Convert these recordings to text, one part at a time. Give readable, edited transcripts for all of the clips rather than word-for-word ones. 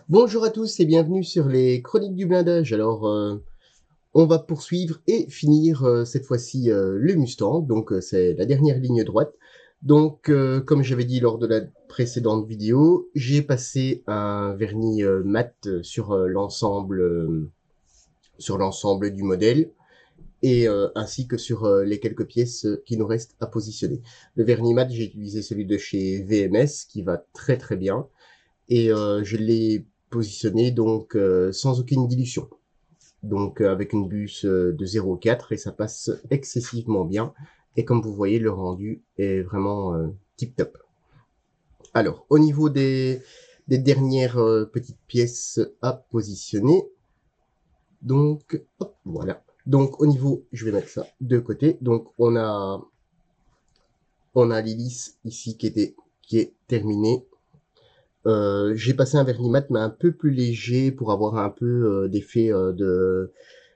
Bonjour à tous et bienvenue sur les Chroniques du blindage. Alors, on va poursuivre et finir cette fois-ci le Mustang. Donc, c'est la dernière ligne droite. Donc, comme j'avais dit lors de la précédente vidéo, j'ai passé un vernis mat sur l'ensemble du modèle et ainsi que sur les quelques pièces qui nous restent à positionner. Le vernis mat, j'ai utilisé celui de chez VMS qui va très très bien. Et je l'ai positionné donc sans aucune dilution. Donc avec une buse de 0,4 et ça passe excessivement bien. Et comme vous voyez, le rendu est vraiment tip top. Alors, au niveau des dernières petites pièces à positionner, donc hop, voilà. Donc au niveau, je vais mettre ça de côté. Donc on a l'hélice ici qui est terminée. J'ai passé un vernis mat, mais un peu plus léger pour avoir un peu d'effet de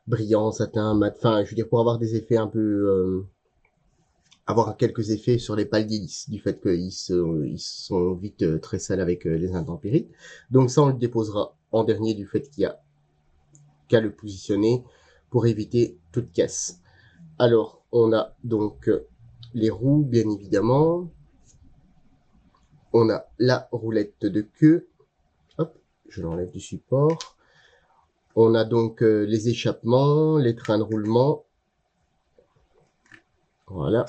brillant, satin, mat. Enfin, je veux dire, pour avoir des effets un peu... avoir quelques effets sur les pales d'hélice, du fait ils sont vite très sales avec les intempéries. Donc ça, on le déposera en dernier du fait qu'il y a qu'à le positionner pour éviter toute casse. Alors, on a donc les roues, bien évidemment. On a la roulette de queue. Hop, je l'enlève du support. On a donc les échappements, les trains de roulement. Voilà.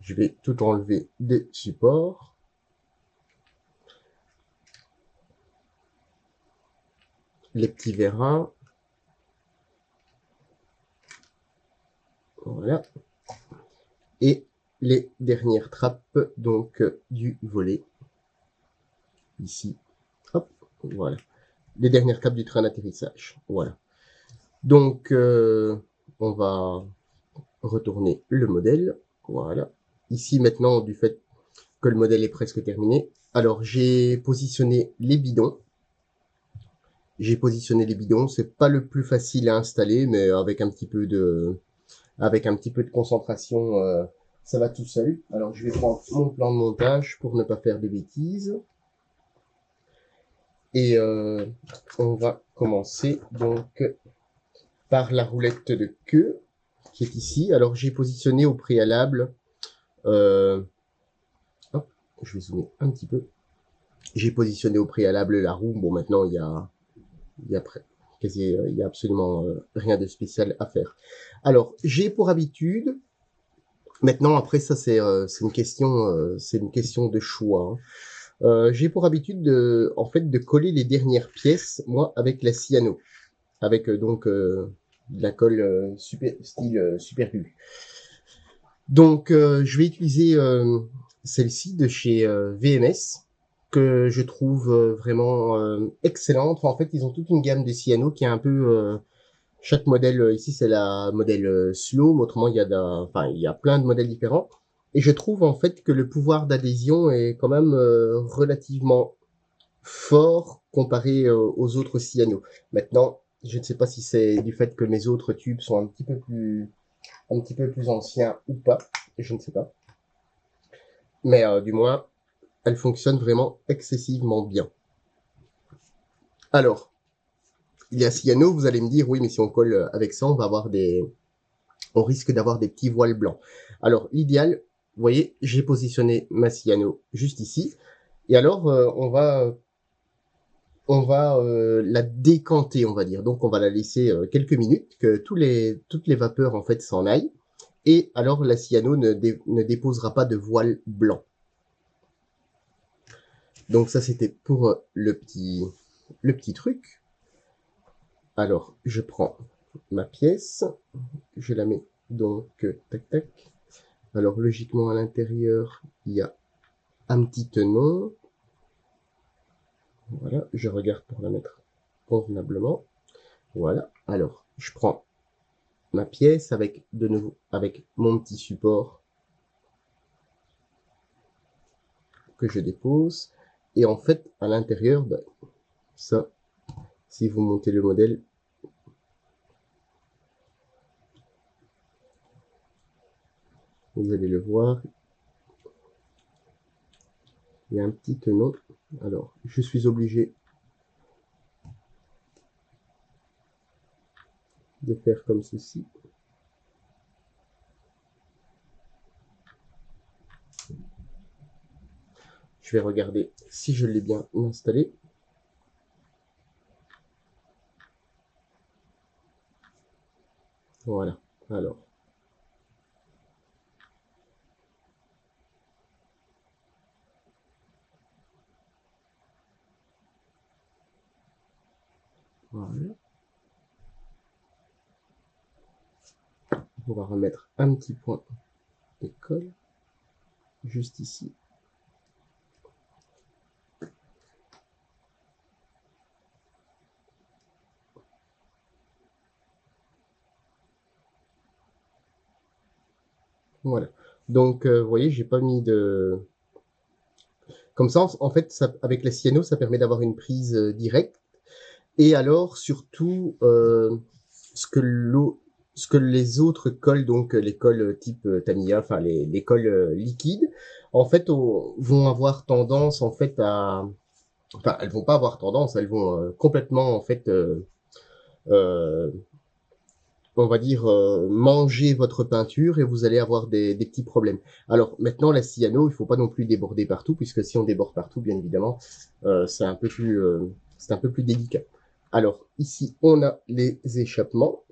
Je vais tout enlever des supports. Les petits vérins. Voilà. Et les dernières trappes donc du volet. Ici. Hop. Voilà. Les dernières trappes du train d'atterrissage. Voilà. Donc, on va retourner le modèle. Voilà. Ici, maintenant, du fait que le modèle est presque terminé, alors j'ai positionné les bidons. C'est pas le plus facile à installer, mais avec un petit peu de concentration, ça va tout seul. Alors je vais prendre mon plan de montage pour ne pas faire de bêtises. Et on va commencer donc par la roulette de queue qui est ici. Alors j'ai positionné au préalable, hop, je vais zoomer un petit peu. J'ai positionné au préalable la roue. Bon, maintenant il y a il y a absolument rien de spécial à faire. Alors j'ai pour habitude, maintenant après ça c'est une question de choix. Hein. J'ai pour habitude en fait de coller les dernières pièces moi avec la cyano, avec donc de la colle style super glue. Donc je vais utiliser celle-ci de chez VMS que je trouve vraiment excellente. En fait, ils ont toute une gamme de cyano qui est un peu chaque modèle ici c'est la modèle slow, mais autrement il y a plein de modèles différents. Et je trouve en fait que le pouvoir d'adhésion est quand même relativement fort comparé aux autres cyano. Maintenant, je ne sais pas si c'est du fait que mes autres tubes sont un petit peu plus anciens ou pas, je ne sais pas. Mais du moins, elle fonctionne vraiment excessivement bien. Alors, il y a cyano, vous allez me dire, oui, mais si on colle avec ça, on risque d'avoir des petits voiles blancs. Alors, l'idéal, vous voyez, j'ai positionné ma cyano juste ici. Et alors, on va la décanter, on va dire. Donc, on va la laisser quelques minutes, que toutes les vapeurs, en fait, s'en aillent. Et alors, la cyano ne déposera pas de voile blanc. Donc, ça, c'était pour le petit truc. Alors, je prends ma pièce, je la mets donc, tac, tac. Alors, logiquement, à l'intérieur, il y a un petit tenon. Voilà, je regarde pour la mettre convenablement. Voilà, alors, je prends ma pièce avec, de nouveau, avec mon petit support que je dépose. Et en fait, à l'intérieur, ben, ça, si vous montez le modèle, vous allez le voir, il y a un petit tenon Alors, je suis obligé de faire comme ceci. Je vais regarder si je l'ai bien installé. Voilà. Alors, voilà. On va remettre un petit point d'école juste ici. Voilà. Donc, vous voyez, j'ai pas mis de... Comme ça, en fait, ça, avec la cyano, ça permet d'avoir une prise directe. Et alors, surtout, ce que ce que les autres cols, donc les cols type Tamiya, enfin les cols liquides, en fait, vont avoir tendance, en fait, à... Enfin, elles vont pas avoir tendance, elles vont complètement, en fait, euh, on va dire, manger votre peinture et vous allez avoir des petits problèmes. Alors maintenant, la cyano, il faut pas non plus déborder partout, puisque si on déborde partout, bien évidemment, c'est un peu plus délicat. Alors ici, on a les échappements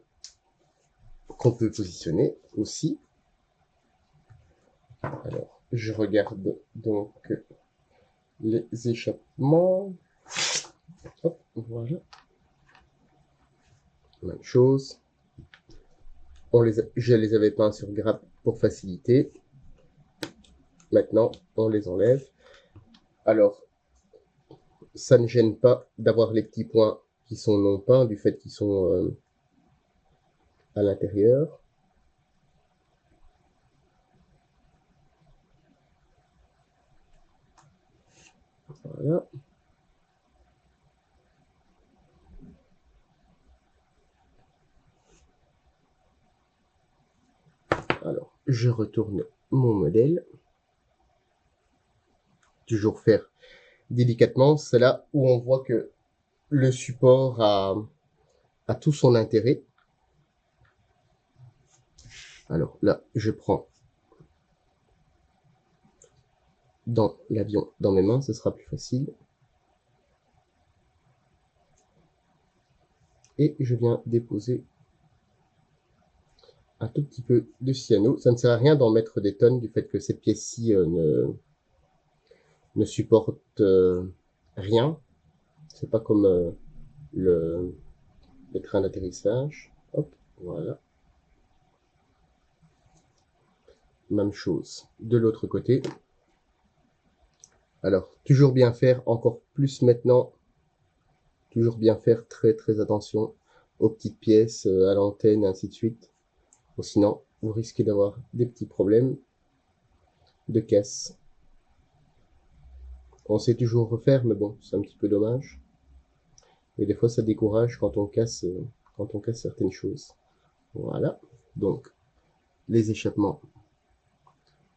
qu'on peut positionner aussi. Alors, je regarde donc les échappements. Hop, voilà. Même chose. Je les avais peints sur grappe pour faciliter. Maintenant, on les enlève. Alors, ça ne gêne pas d'avoir les petits points qui sont non peints du fait qu'ils sont à l'intérieur. Voilà. Alors, je retourne mon modèle. Toujours faire délicatement. C'est là où on voit que le support a tout son intérêt. Alors là, je prends dans l'avion dans mes mains, ce sera plus facile. Et je viens déposer un tout petit peu de cyano. Ça ne sert à rien d'en mettre des tonnes du fait que cette pièce-ci ne supporte rien. C'est pas comme le train d'atterrissage. Hop, voilà. Même chose de l'autre côté. Alors, toujours bien faire, encore plus maintenant. Toujours bien faire très très attention aux petites pièces, à l'antenne, ainsi de suite. Ou sinon, vous risquez d'avoir des petits problèmes de casse. On sait toujours refaire, mais bon, c'est un petit peu dommage. Et des fois, ça décourage quand on casse certaines choses. Voilà. Donc, les échappements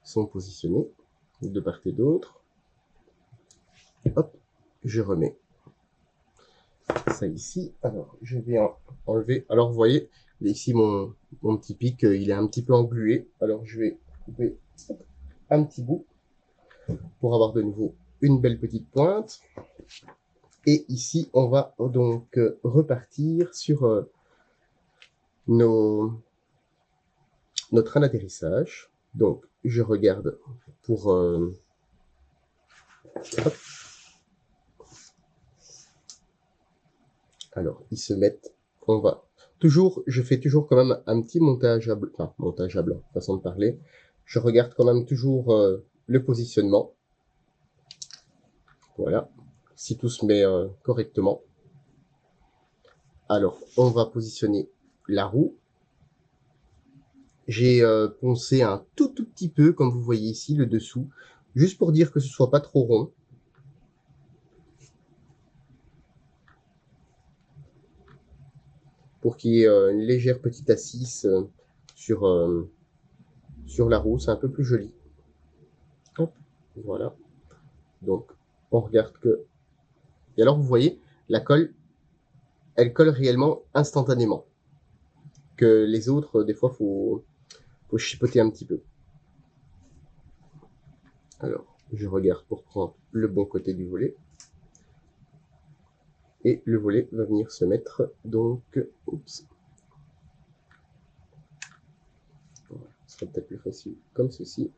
sont positionnés de part et d'autre. Hop, je remets ça ici. Alors, je vais enlever. Alors, vous voyez, ici, mon petit pic, il est un petit peu englué. Alors, je vais couper un petit bout pour avoir de nouveau une belle petite pointe. Et ici, on va donc repartir sur notre train d'atterrissage. Donc, je regarde pour... hop. Alors, ils se mettent... On va... Toujours, je fais toujours quand même un petit montage à blanc. Enfin, montage à blanc, façon de parler. Je regarde quand même toujours le positionnement. Voilà. Si tout se met correctement. Alors, on va positionner la roue. J'ai poncé un tout petit peu, comme vous voyez ici, le dessous, juste pour dire que ce soit pas trop rond. Pour qu'il y ait une légère petite assise sur, sur la roue, c'est un peu plus joli. Hop, voilà. Donc, on regarde que... Et alors, vous voyez, la colle, elle colle réellement instantanément. Que les autres, des fois, faut chipoter un petit peu. Alors, je regarde pour prendre le bon côté du volet. Et le volet va venir se mettre, donc, oups. Voilà, ce sera peut-être plus facile comme ceci.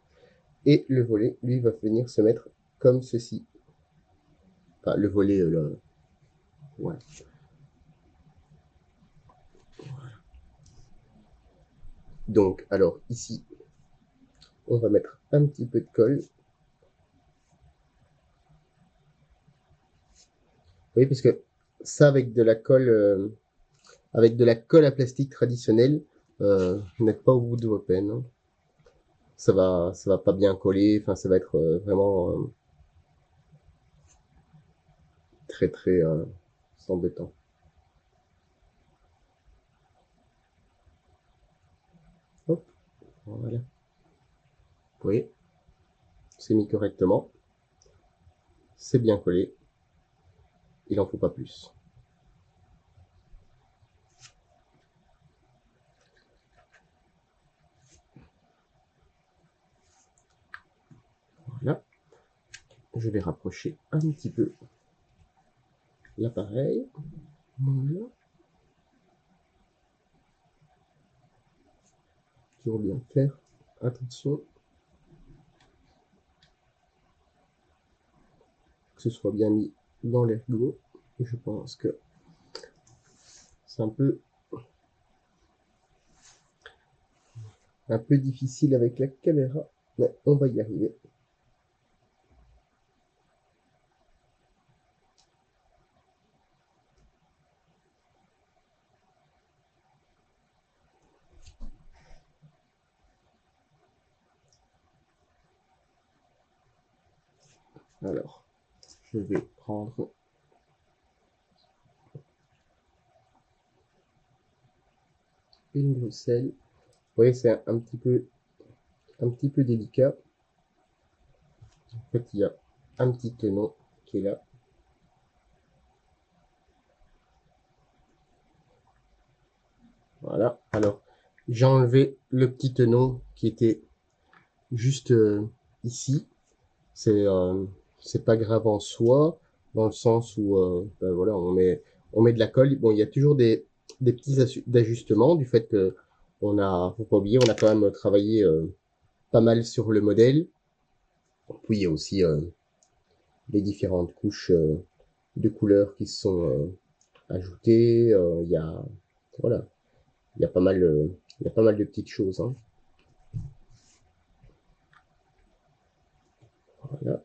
Et le volet, lui, va venir se mettre comme ceci. Enfin, le volet, là. Ouais. Donc, alors, ici, on va mettre un petit peu de colle. Oui, parce que ça, avec de la colle à plastique traditionnelle, vous n'êtes pas au bout de vos peines. Hein. Ça va pas bien coller. Enfin, ça va être vraiment très très embêtant. Hop, voilà. Vous voyez, c'est mis correctement. C'est bien collé. Il en faut pas plus. Voilà. Je vais rapprocher un petit peu l'appareil. Voilà. Toujours bien faire attention que ce soit bien mis dans l'ergot. Je pense que c'est un peu difficile avec la caméra, mais on va y arriver. Alors, je vais prendre une bruxelle. Vous voyez, c'est un petit peu délicat. En fait, il y a un petit tenon qui est là. Voilà. Alors, j'ai enlevé le petit tenon qui était juste ici. C'est pas grave en soi, dans le sens où ben voilà, on met de la colle. Bon, il y a toujours des petits ajustements du fait que faut pas oublier, on a quand même travaillé pas mal sur le modèle. Puis il y a aussi les différentes couches de couleurs qui sont ajoutées. Il y a voilà, il y a pas mal, il y a pas mal de petites choses. Hein. Voilà.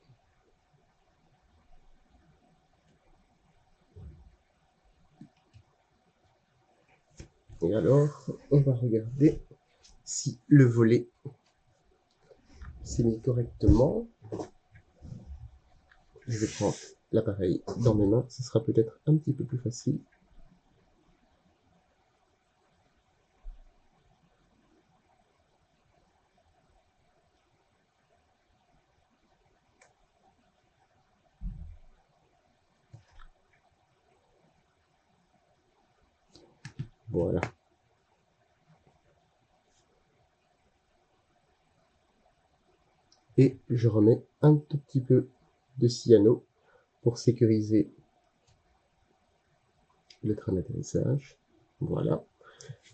Et alors, on va regarder si le volet s'est mis correctement. Je vais prendre l'appareil dans mes mains, ce sera peut-être un petit peu plus facile. Voilà. Et je remets un tout petit peu de cyano pour sécuriser le train d'atterrissage. Voilà.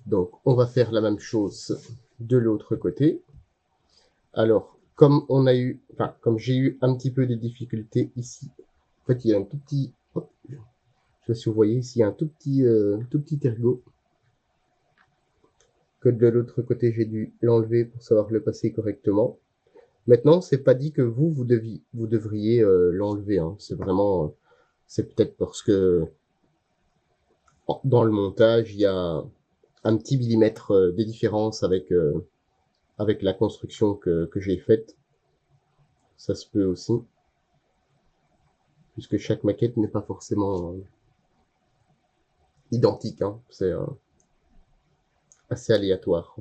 Donc, on va faire la même chose de l'autre côté. Alors, comme j'ai eu un petit peu de difficulté ici, en fait, il y a un tout petit, hop, je sais pas si vous voyez ici, il y a un tout petit ergot que de l'autre côté, j'ai dû l'enlever pour savoir le passer correctement. Maintenant, c'est pas dit que vous devriez l'enlever. Hein. C'est vraiment, c'est peut-être parce que dans le montage, il y a un petit millimètre de différence avec la construction que j'ai faite. Ça se peut aussi, puisque chaque maquette n'est pas forcément identique. Hein. C'est assez aléatoire.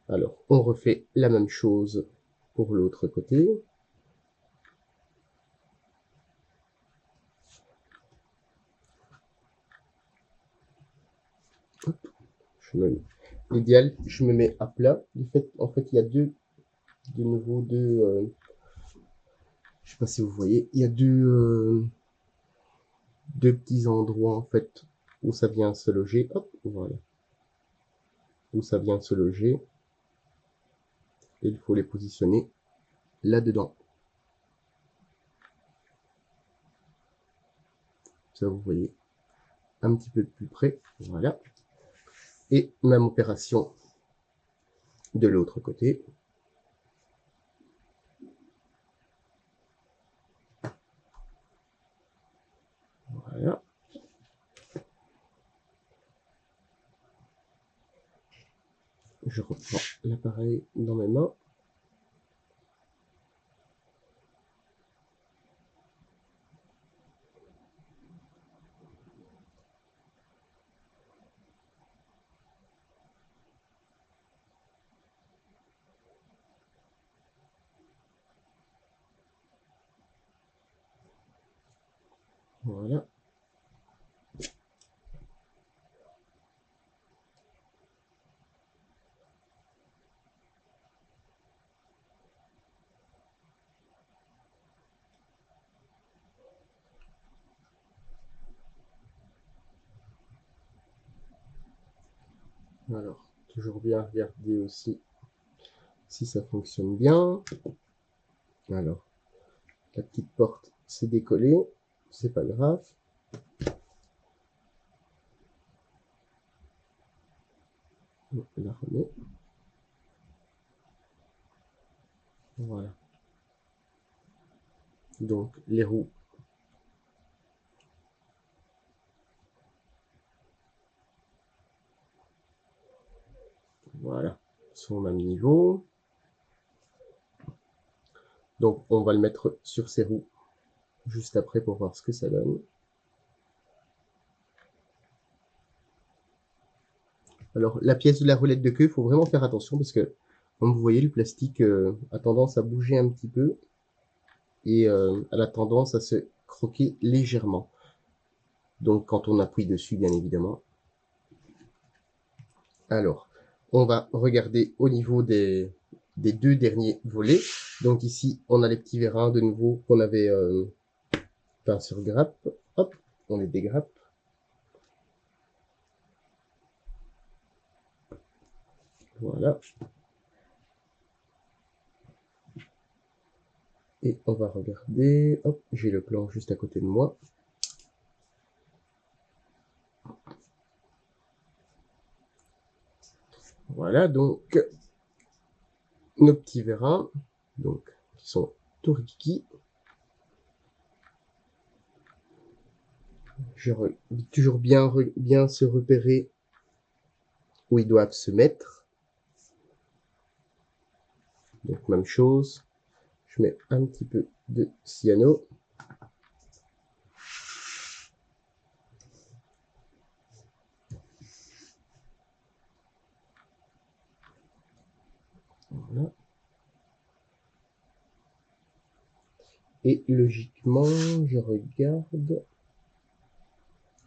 Alors, on refait la même chose pour l'autre côté. Hop, l'idéal, je me mets à plat. En fait, il y a de nouveau deux. Je sais pas si vous voyez, il y a deux petits endroits en fait où ça vient se loger. Hop, voilà, où ça vient se loger. Et il faut les positionner là-dedans. Ça, vous voyez, un petit peu plus près. Voilà. Et même opération de l'autre côté. Voilà. Je reprends l'appareil dans mes mains. Voilà. Alors, toujours bien regarder aussi si ça fonctionne bien. Alors, la petite porte s'est décollée, c'est pas grave. On la remet. Voilà. Donc, les roues. Voilà, sont au même niveau. Donc, on va le mettre sur ces roues juste après pour voir ce que ça donne. Alors, la pièce de la roulette de queue, il faut vraiment faire attention parce que, comme vous voyez, le plastique a tendance à bouger un petit peu et elle a tendance à se croquer légèrement. Donc, quand on appuie dessus, bien évidemment. Alors, on va regarder au niveau des deux derniers volets. Donc ici, on a les petits vérins de nouveau qu'on avait peints sur grappe. Hop, on les dégrappe. Voilà. Et on va regarder. Hop, j'ai le plan juste à côté de moi. Voilà, donc nos petits vérins, donc qui sont Toriki. Toujours bien se repérer où ils doivent se mettre. Donc même chose. Je mets un petit peu de cyano. Voilà. Et logiquement, je regarde,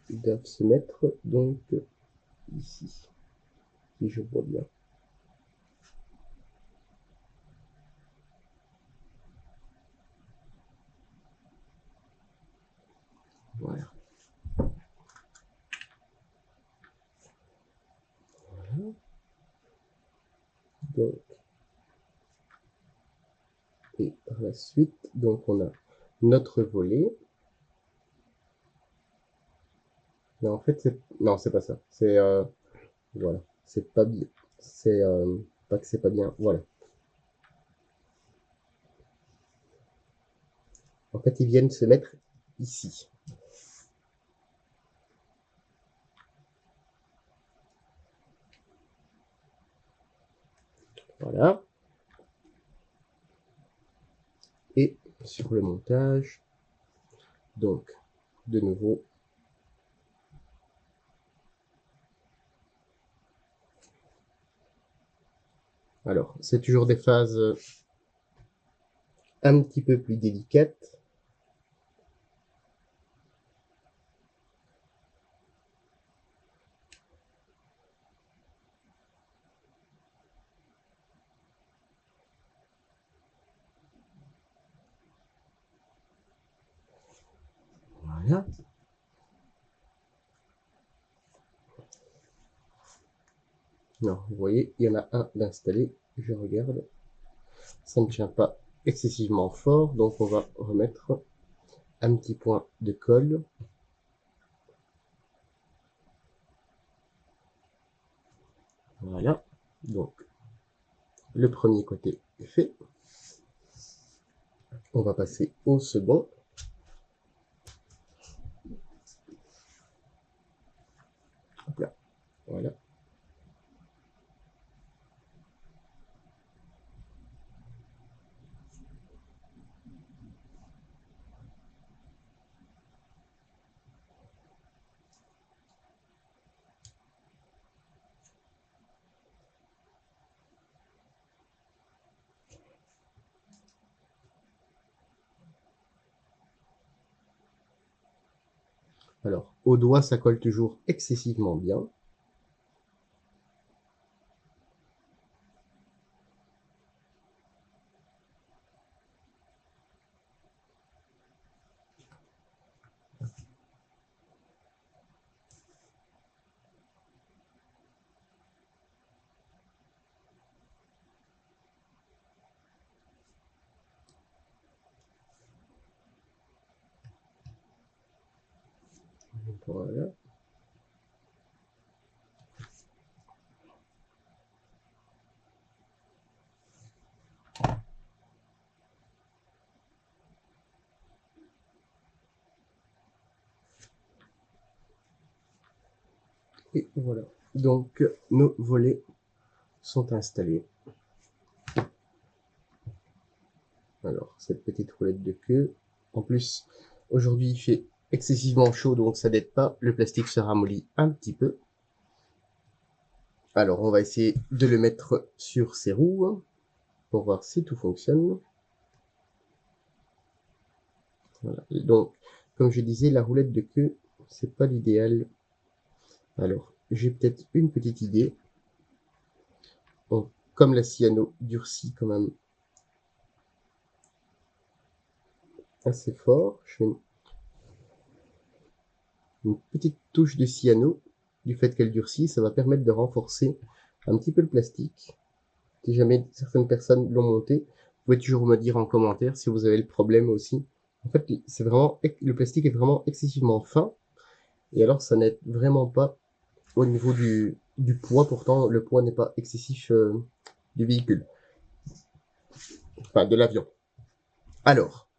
ils doivent se mettre donc ici, si je vois bien. Voilà. Voilà. Donc, et par la suite, donc on a notre volet. Mais en fait, non, c'est pas ça. C'est voilà, c'est pas bien. C'est pas que c'est pas bien. Voilà. En fait, ils viennent se mettre ici. Voilà. Et sur le montage, donc de nouveau. Alors, c'est toujours des phases un petit peu plus délicates. Voilà. Non, vous voyez, il y en a un d'installé. Je regarde. Ça ne tient pas excessivement fort, donc on va remettre un petit point de colle. Voilà. Donc, le premier côté est fait. On va passer au second. Hop là. Voilà. Alors, au doigt, ça colle toujours excessivement bien. Voilà. Et voilà. Donc, nos volets sont installés. Alors, cette petite roulette de queue. En plus, aujourd'hui, il fait excessivement chaud, donc ça n'aide pas. Le plastique se ramollit un petit peu. Alors, on va essayer de le mettre sur ses roues pour voir si tout fonctionne. Voilà. Donc, comme je disais, la roulette de queue, c'est pas l'idéal. Alors, j'ai peut-être une petite idée. Bon, comme la cyano durcit quand même assez fort, je fais une petite touche de cyano. Du fait qu'elle durcit, ça va permettre de renforcer un petit peu le plastique. Si jamais certaines personnes l'ont monté, vous pouvez toujours me dire en commentaire si vous avez le problème aussi. En fait, c'est vraiment, le plastique est vraiment excessivement fin. Et alors, ça n'aide vraiment pas au niveau du poids. Pourtant, le poids n'est pas excessif du véhicule. Enfin, de l'avion. Alors,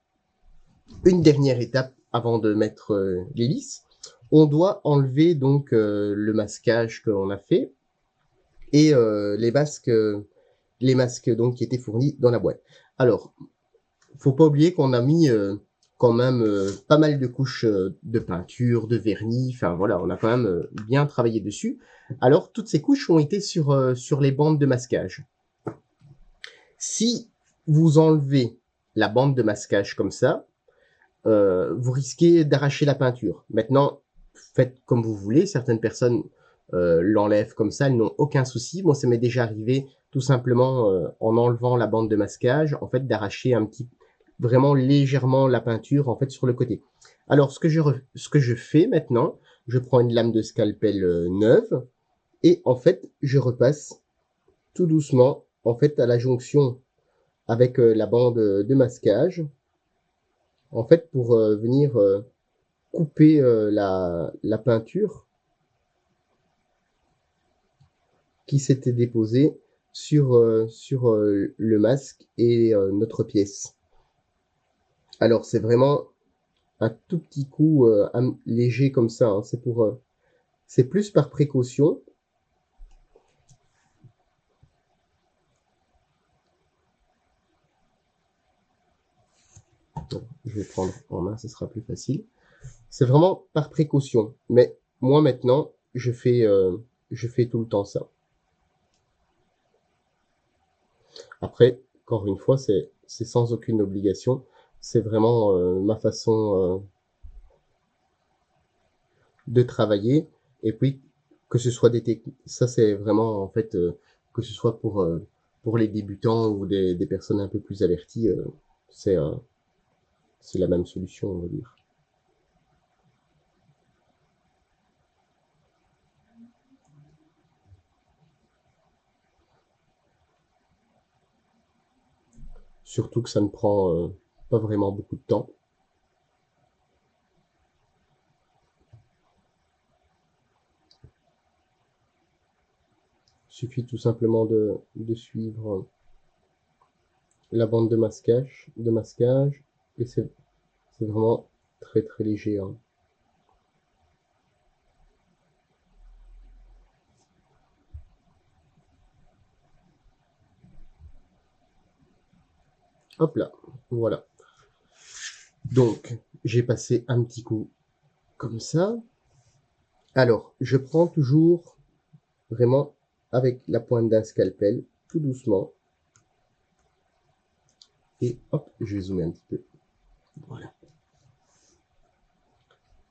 une dernière étape avant de mettre l'hélice. On doit enlever donc le masquage qu'on a fait et les masques donc qui étaient fournis dans la boîte. Alors, faut pas oublier qu'on a mis quand même pas mal de couches de peinture, de vernis. Enfin voilà, on a quand même bien travaillé dessus. Alors, toutes ces couches ont été sur les bandes de masquage. Si vous enlevez la bande de masquage comme ça, vous risquez d'arracher la peinture. Maintenant, faites comme vous voulez. Certaines personnes l'enlèvent comme ça, elles n'ont aucun souci. Moi, ça m'est déjà arrivé tout simplement en enlevant la bande de masquage, en fait, d'arracher vraiment légèrement la peinture en fait sur le côté. Alors, ce que je fais maintenant, je prends une lame de scalpel neuve et en fait, je repasse tout doucement en fait à la jonction avec la bande de masquage, en fait, pour venir couper la peinture qui s'était déposée sur le masque et notre pièce. Alors, c'est vraiment un tout petit coup léger comme ça. Hein. C'est plus par précaution. Je vais prendre en main, ce sera plus facile. C'est vraiment par précaution. Mais moi maintenant, je fais tout le temps ça. Après, encore une fois, c'est sans aucune obligation. C'est vraiment ma façon de travailler. Et puis, que ce soit des techniques, ça c'est vraiment en fait, que ce soit pour les débutants ou des personnes un peu plus averties, c'est la même solution, on va dire. Surtout que ça ne prend pas vraiment beaucoup de temps. Il suffit tout simplement de suivre la bande de masquage, et c'est vraiment très très léger, hein. Hop là, voilà. Donc, j'ai passé un petit coup comme ça. Alors, je prends toujours vraiment avec la pointe d'un scalpel, tout doucement. Et hop, je vais zoomer un petit peu. Voilà.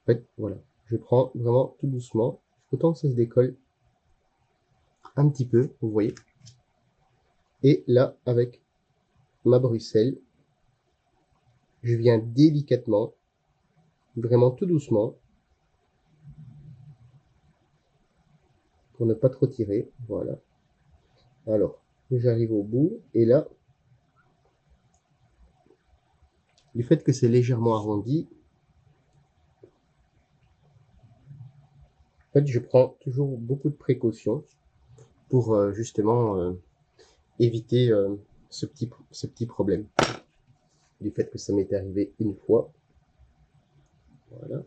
En fait, voilà. Je prends vraiment tout doucement, autant que ça se décolle un petit peu, vous voyez. Et là, avec ma Bruxelles, je viens délicatement, vraiment tout doucement, pour ne pas trop tirer. Voilà. Alors, j'arrive au bout, et là, du fait que c'est légèrement arrondi, en fait, je prends toujours beaucoup de précautions pour justement éviter ce petit problème. Du fait que ça m'est arrivé une fois. Voilà.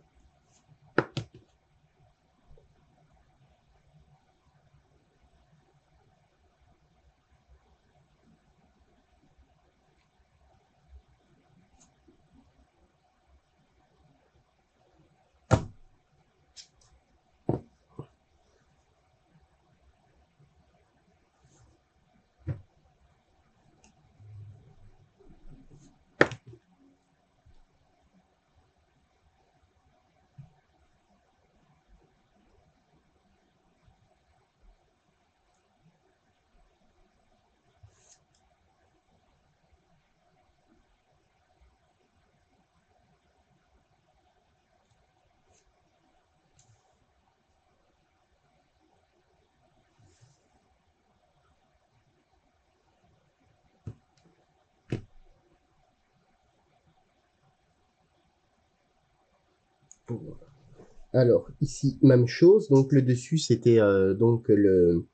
Alors, ici, même chose. Donc, le dessus, c'était donc le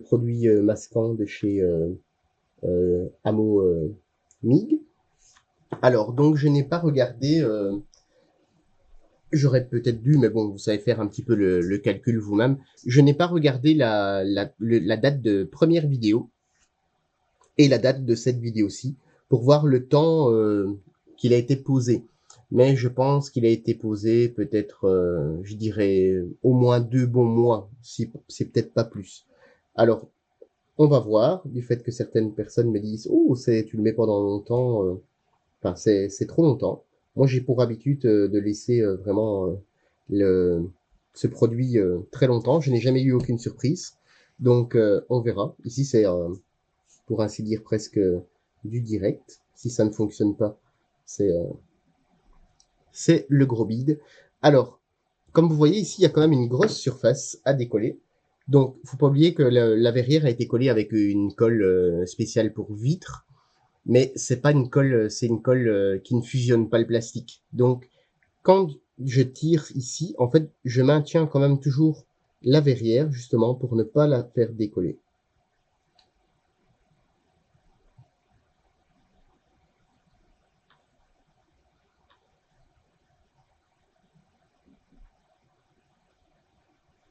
produit masquant de chez Amo Mig. Alors, donc, je n'ai pas regardé. J'aurais peut-être dû, mais bon, vous savez faire un petit peu le calcul vous-même. Je n'ai pas regardé la date de première vidéo et la date de cette vidéo-ci pour voir le temps qu'il a été posé. Mais je pense qu'il a été posé peut-être, je dirais, au moins 2 bons mois, si c'est peut-être pas plus. Alors, on va voir, du fait que certaines personnes me disent, oh, tu le mets pendant longtemps, enfin, c'est trop longtemps. Moi, j'ai pour habitude de laisser vraiment le, ce produit très longtemps. Je n'ai jamais eu aucune surprise. Donc, on verra. Ici, c'est pour ainsi dire presque du direct. Si ça ne fonctionne pas, c'est le gros bide. Alors, comme vous voyez ici, il y a quand même une grosse surface à décoller. Donc, faut pas oublier que la verrière a été collée avec une colle spéciale pour vitre, mais c'est pas une colle, c'est une colle qui ne fusionne pas le plastique. Donc, quand je tire ici, en fait, je maintiens quand même toujours la verrière, justement, pour ne pas la faire décoller.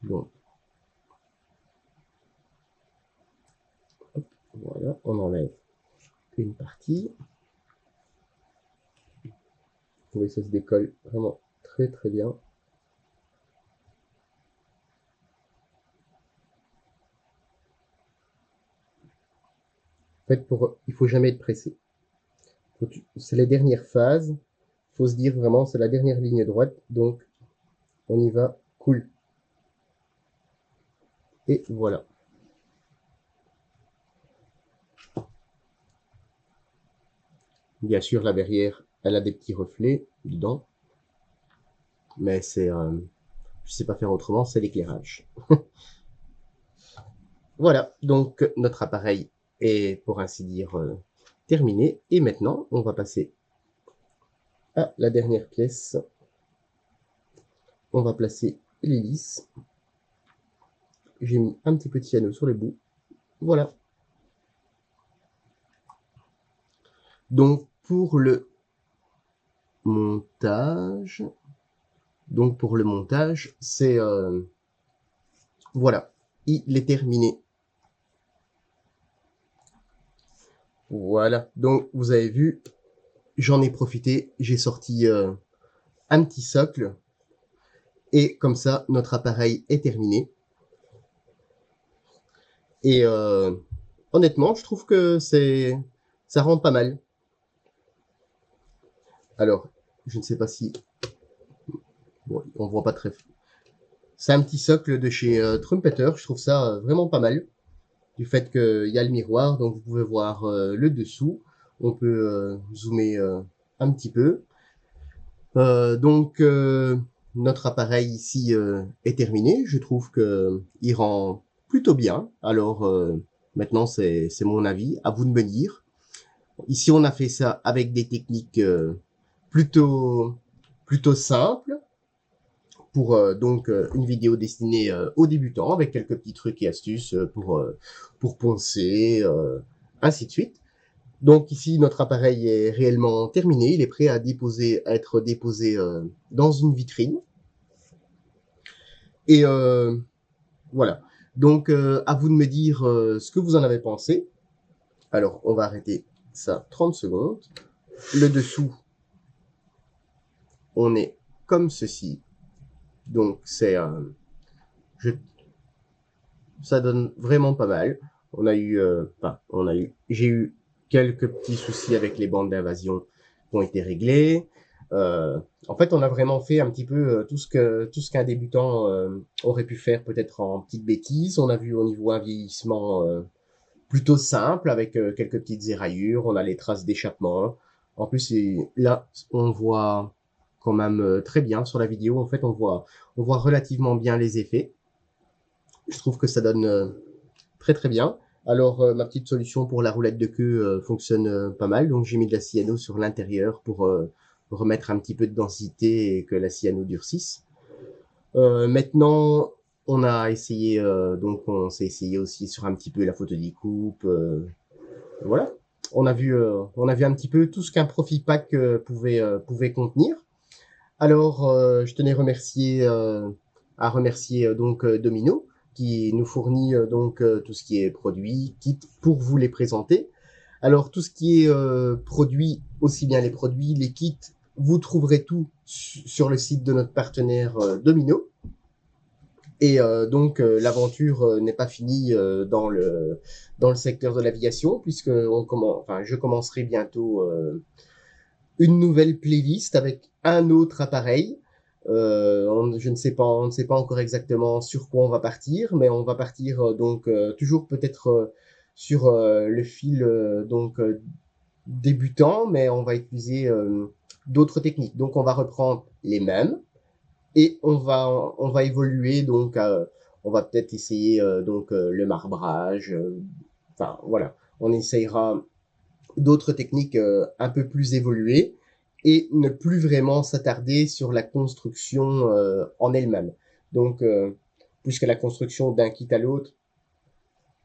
Donc, voilà, on enlève une partie. Vous voyez, ça se décolle vraiment très très bien. En fait, il faut jamais être pressé. C'est la dernière phase. Il faut se dire vraiment, c'est la dernière ligne droite. Donc, on y va, cool. Et voilà. Bien sûr, la verrière, elle a des petits reflets dedans. Mais je sais pas faire autrement, c'est l'éclairage. Voilà, donc notre appareil est, pour ainsi dire, terminé. Et maintenant, on va passer à la dernière pièce. On va placer l'hélice. J'ai mis un petit peu de cyano sur les bouts. Voilà. Donc, pour le montage, c'est... voilà, il est terminé. Voilà, donc vous avez vu, j'en ai profité, j'ai sorti un petit socle. Et comme ça, notre appareil est terminé. Et honnêtement, je trouve que ça rend pas mal. Alors, je ne sais pas si... Bon, on voit pas très... C'est un petit socle de chez Trumpeter. Je trouve ça vraiment pas mal. Du fait qu'il y a le miroir, donc vous pouvez voir le dessous. On peut zoomer un petit peu. Donc, notre appareil ici est terminé. Je trouve que il rend plutôt bien. Alors, maintenant, c'est mon avis. À vous de me dire. Ici, on a fait ça avec des techniques plutôt simples pour donc une vidéo destinée aux débutants avec quelques petits trucs et astuces pour poncer, ainsi de suite. Donc ici, notre appareil est réellement terminé. Il est prêt à être déposé dans une vitrine. Et voilà. Donc, à vous de me dire ce que vous en avez pensé. Alors, on va arrêter ça 30 secondes. Le dessous, on est comme ceci. Donc, c'est... ça donne vraiment pas mal. J'ai eu quelques petits soucis avec les bandes d'invasion qui ont été réglés. En fait, on a vraiment fait un petit peu tout ce qu'un débutant aurait pu faire peut-être en petites bêtises. On a vu au niveau un vieillissement plutôt simple avec quelques petites éraillures. On a les traces d'échappement. En plus, là, on voit quand même très bien sur la vidéo. En fait, on voit relativement bien les effets. Je trouve que ça donne très très bien. Alors, ma petite solution pour la roulette de queue fonctionne pas mal. Donc, j'ai mis de la cyano sur l'intérieur pour remettre un petit peu de densité et que la cyano durcisse. Maintenant, on a essayé, donc on s'est essayé aussi sur un petit peu la photo découpe. Voilà. On a vu un petit peu tout ce qu'un Profi Pack pouvait contenir. Alors, je tenais à remercier donc Domino, qui nous fournit donc tout ce qui est produit, kit pour vous les présenter. Alors tout ce qui est produit, aussi bien les produits, les kits, vous trouverez tout sur le site de notre partenaire Domino. Et donc l'aventure n'est pas finie dans le secteur de l'aviation, puisque je commencerai bientôt une nouvelle playlist avec un autre appareil. On ne sait pas encore exactement sur quoi on va partir, mais on va partir donc toujours peut-être sur le fil débutant, mais on va utiliser d'autres techniques. Donc on va reprendre les mêmes et on va évoluer. Donc on va peut-être essayer le marbrage. Enfin voilà, on essayera d'autres techniques un peu plus évoluées et ne plus vraiment s'attarder sur la construction en elle-même. Donc, puisque la construction d'un kit à l'autre,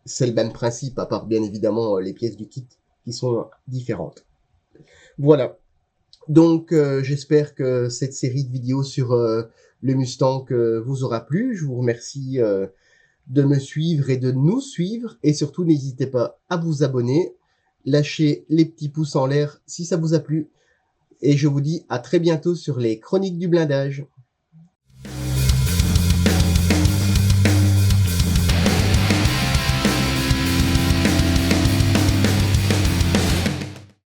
c'est le même principe, à part bien évidemment les pièces du kit qui sont différentes. Voilà. Donc, j'espère que cette série de vidéos sur le Mustang vous aura plu. Je vous remercie de me suivre et de nous suivre. Et surtout, n'hésitez pas à vous abonner. Lâchez les petits pouces en l'air si ça vous a plu. Et je vous dis à très bientôt sur les Chroniques du blindage.